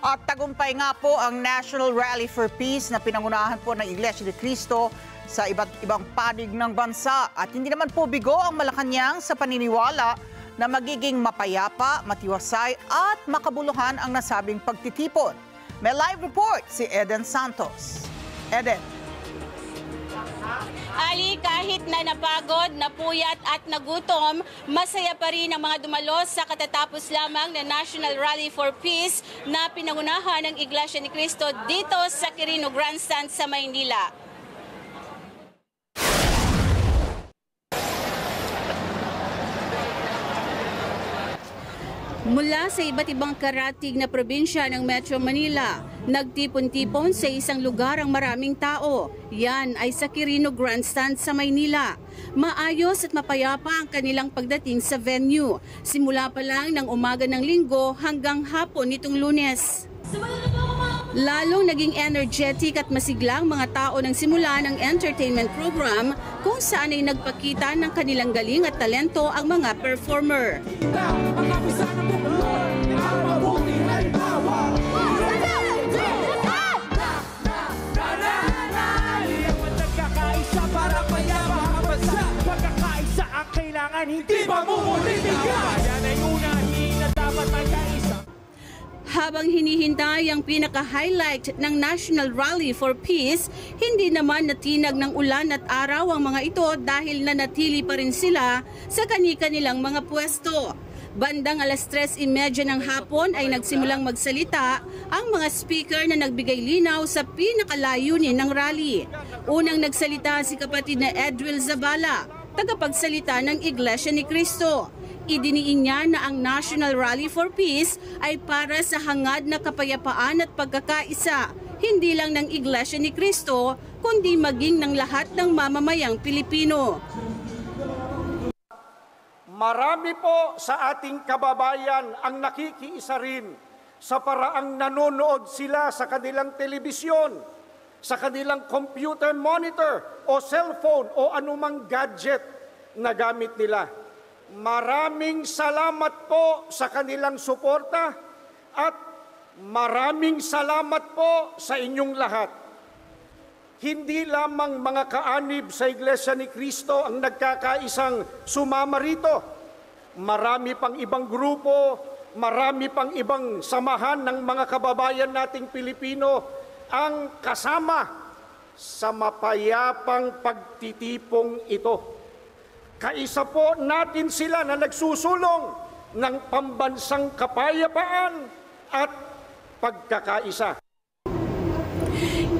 At tagumpay nga po ang National Rally for Peace na pinangunahan po ng Iglesia ni Cristo sa iba't ibang panig ng bansa. At hindi naman po bigo ang Malacanang sa paniniwala na magiging mapayapa, matiwasay at makabuluhan ang nasabing pagtitipon. May live report si Eden Santos. Eden. Ali, kahit na napagod, napuyat at nagutom, masaya pa rin ang mga dumalos sa katatapos lamang na National Rally for Peace na pinangunahan ng Iglesia ni Cristo dito sa Quirino Grandstand sa Maynila. Mula sa iba't ibang karatig na probinsya ng Metro Manila, nagtipon-tipon sa isang lugar ang maraming tao. Yan ay sa Quirino Grandstand sa Maynila. Maayos at mapayapa ang kanilang pagdating sa venue. Simula pa lang ng umaga ng Linggo hanggang hapon nitong Lunes. Lalong naging energetic at masiglang mga tao nang simula ng entertainment program kung saan ay nagpakita ng kanilang galing at talento ang mga performer. Hindi ba Habang hinihintay ang pinaka-highlight ng National Rally for Peace, hindi naman natinag ng ulan at araw ang mga ito dahil nanatili pa rin sila sa kani-kanilang mga pwesto. Bandang 3:30 ng hapon ay nagsimulang magsalita ang mga speaker na nagbigay linaw sa pinakalayunin ng rally. Unang nagsalita si kapatid na Edwil Zabala, tagapagsalita ng Iglesia ni Cristo. Idiniin niya na ang National Rally for Peace ay para sa hangad na kapayapaan at pagkakaisa, hindi lang ng Iglesia ni Cristo, kundi maging ng lahat ng mamamayang Pilipino. Marami po sa ating kababayan ang nakikiisa rin sa paraang nanonood sila sa kanilang telebisyon, sa kanilang computer monitor o cellphone o anumang gadget na gamit nila. Maraming salamat po sa kanilang suporta at maraming salamat po sa inyong lahat. Hindi lamang mga kaanib sa Iglesia ni Cristo ang nagkakaisang sumama rito. Marami pang ibang grupo, marami pang ibang samahan ng mga kababayan nating Pilipino ang kasama sa mapayapang pagtitipong ito. Kaisa po natin sila na nagsusulong ng pambansang kapayapaan at pagkakaisa.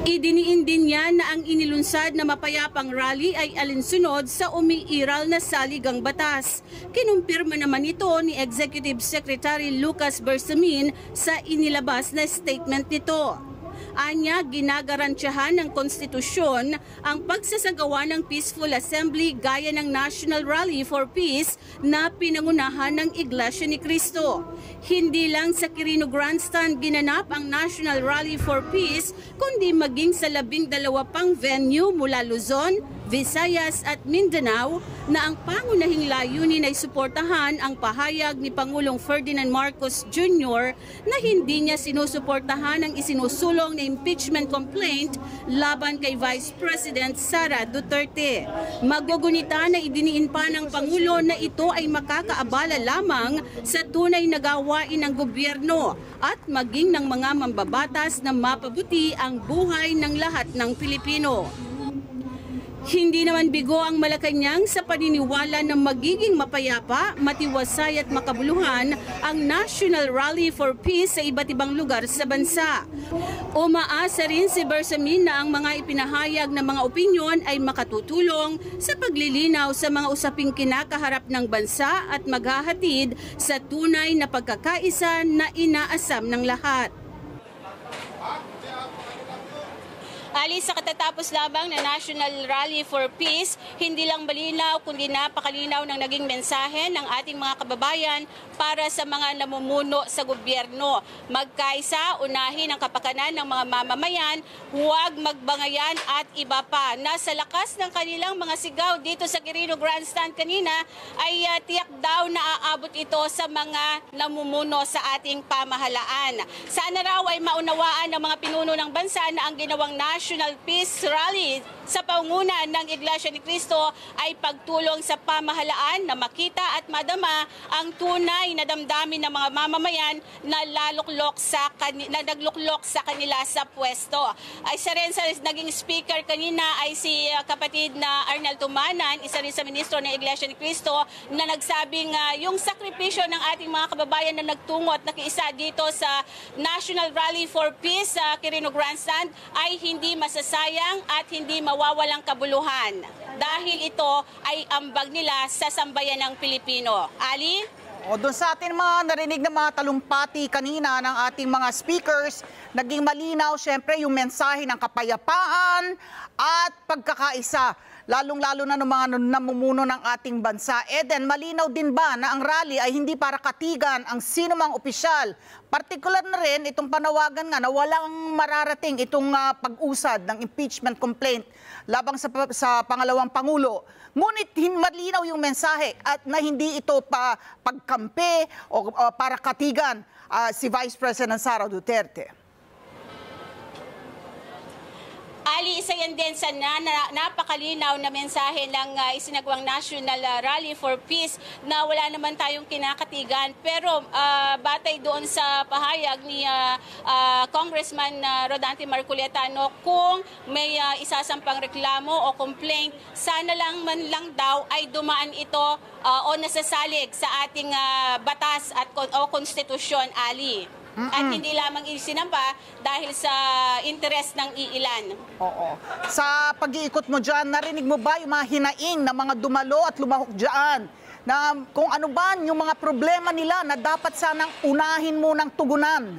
Idiniin din niya na ang inilunsad na mapayapang rally ay alinsunod sa umiiral na saligang batas. Kinumpirma naman ito ni Executive Secretary Lucas Bersamin sa inilabas na statement nito. Anya, ginagarantiyahan ng konstitusyon ang pagsasagawa ng peaceful assembly gaya ng National Rally for Peace na pinangunahan ng Iglesia ni Cristo. Hindi lang sa Quirino Grandstand ginanap ang National Rally for Peace, kundi maging sa 12 pang venue mula Luzon, Visayas at Mindanao na ang pangunahing layunin ay suportahan ang pahayag ni Pangulong Ferdinand Marcos Jr. na hindi niya sinusuportahan ang isinusulong na impeachment complaint laban kay Vice President Sara Duterte. Magugunita na idiniin pa ng Pangulo na ito ay makakaabala lamang sa tunay na gawain ng gobyerno at maging ng mga mambabatas na mapabuti ang buhay ng lahat ng Pilipino. Hindi naman bigo ang Malacanang sa paniniwala na magiging mapayapa, matiwasay at makabuluhan ang National Rally for Peace sa iba't ibang lugar sa bansa. Umaasa rin si Bersamin na ang mga ipinahayag na mga opinyon ay makatutulong sa paglilinaw sa mga usaping kinakaharap ng bansa at maghahatid sa tunay na pagkakaisa na inaasam ng lahat. Ali, sa katatapos lamang na National Rally for Peace, hindi lang malinaw kundi napakalinaw ng naging mensahe ng ating mga kababayan para sa mga namumuno sa gobyerno. Magkaisa, unahin ang kapakanan ng mga mamamayan, huwag magbangayan at iba pa. Nasa lakas ng kanilang mga sigaw dito sa Quirino Grandstand kanina ay tiyak daw na aabot ito sa mga namumuno sa ating pamahalaan. Sana raw ay maunawaan ng mga pinuno ng bansa na ang ginawang National Peace Rally sa pangunan ng Iglesia ni Cristo ay pagtulong sa pamahalaan na makita at madama ang tunay na damdamin ng mga mamamayan na nagluklok sa kanila sa pwesto. Ay isa rin sa naging speaker kanina ay si kapatid na Arnel Tumanan, isa rin sa ministro ng Iglesia ni Cristo, na nagsabing yung sakripisyo ng ating mga kababayan na nagtungo at nakiisa dito sa National Rally for Peace sa Quirino Grandstand ay hindi masasayang at hindi mawawalang kabuluhan dahil ito ay ambag nila sa sambayan ng Pilipino. Ali? O doon sa atin mga narinig na mga talumpati kanina ng ating mga speakers, naging malinaw syempre yung mensahe ng kapayapaan at pagkakaisa, lalong-lalo na ng mga namumuno ng ating bansa. Eden, malinaw din ba na ang rally ay hindi para katigan ang sino mang opisyal? Partikular na rin itong panawagan nga na walang mararating itong pag-usad ng impeachment complaint labang sa pangalawang Pangulo. Ngunit malinaw yung mensahe at na hindi ito pagkampi o para katigan si Vice President Sara Duterte. Ali, isa yan din sa napakalinaw na mensahe ng isinagawang National Rally for Peace na wala naman tayong kinakatigan. Pero batay doon sa pahayag ni Congressman Rodante Marcoleta, kung may isasampang reklamo o complaint, sana lang man lang daw ay dumaan ito o nasasalig sa ating batas at o konstitusyon, Ali. At hindi lamang isinampa dahil sa interes ng iilan. Oo. Sa pag-iikot mo dyan, narinig mo ba yung mga hinaing na mga dumalo at lumahok dyan? Na kung ano ba yung mga problema nila na dapat sanang unahin mo ng tugunan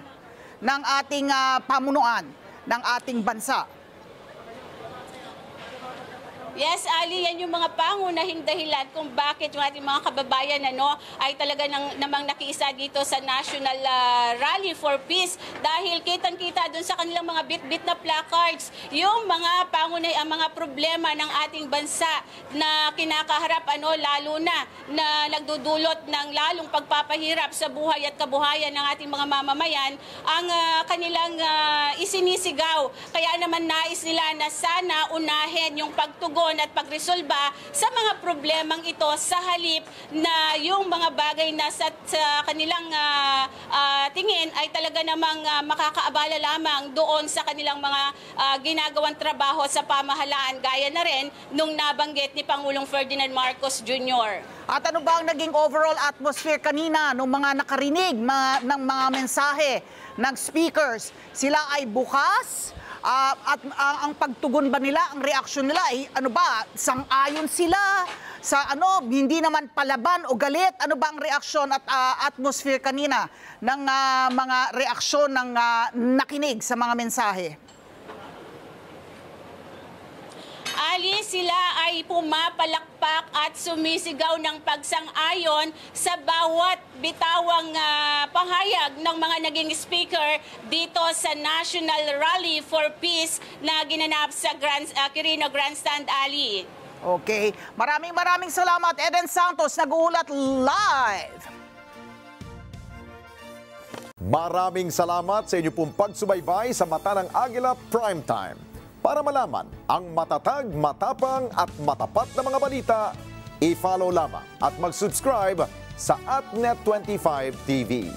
ng ating pamunuan, ng ating bansa? Yes, Ali, yan yung mga pangunahing dahilan kung bakit yung ating mga kababayan ay talaga namang nakiisa dito sa National Rally for Peace dahil kitang-kita doon sa kanilang mga bit-bit na placards yung mga ang mga problema ng ating bansa na kinakaharap lalo na nagdudulot ng lalong pagpapahirap sa buhay at kabuhayan ng ating mga mamamayan ang kanilang isinisigaw. Kaya naman nais nila na sana unahin yung pagtugon at pagresolba sa mga problemang ito sa halip na yung mga bagay na sa kanilang tingin ay talaga namang makakaabala lamang doon sa kanilang mga ginagawang trabaho sa pamahalaan, gaya na rin nung nabanggit ni Pangulong Ferdinand Marcos Jr. At ano ba ang naging overall atmosphere kanina ng mga nakarinig ng mga mensahe ng speakers? Sila ay bukas? At ang pagtugon ba nila, ang reaksyon nila ay sang-ayon sila sa hindi naman palaban o galit? Ano ba ang reaksyon at atmosphere kanina ng mga reaksyon ng nakinig sa mga mensahe? Ali, sila ay pumapalakpak at sumisigaw ng pagsang-ayon sa bawat bitawang pahayag ng mga naging speaker dito sa National Rally for Peace na ginanap sa Quirino Grandstand, Ali. Okay. Maraming salamat, Eden Santos, nag-uulat live. Maraming salamat sa inyo pong pagsubaybay sa Mata ng Agila Primetime. Para malaman ang matatag, matapang at matapat na mga balita, i-follow lamang at mag-subscribe sa AtNet25 TV.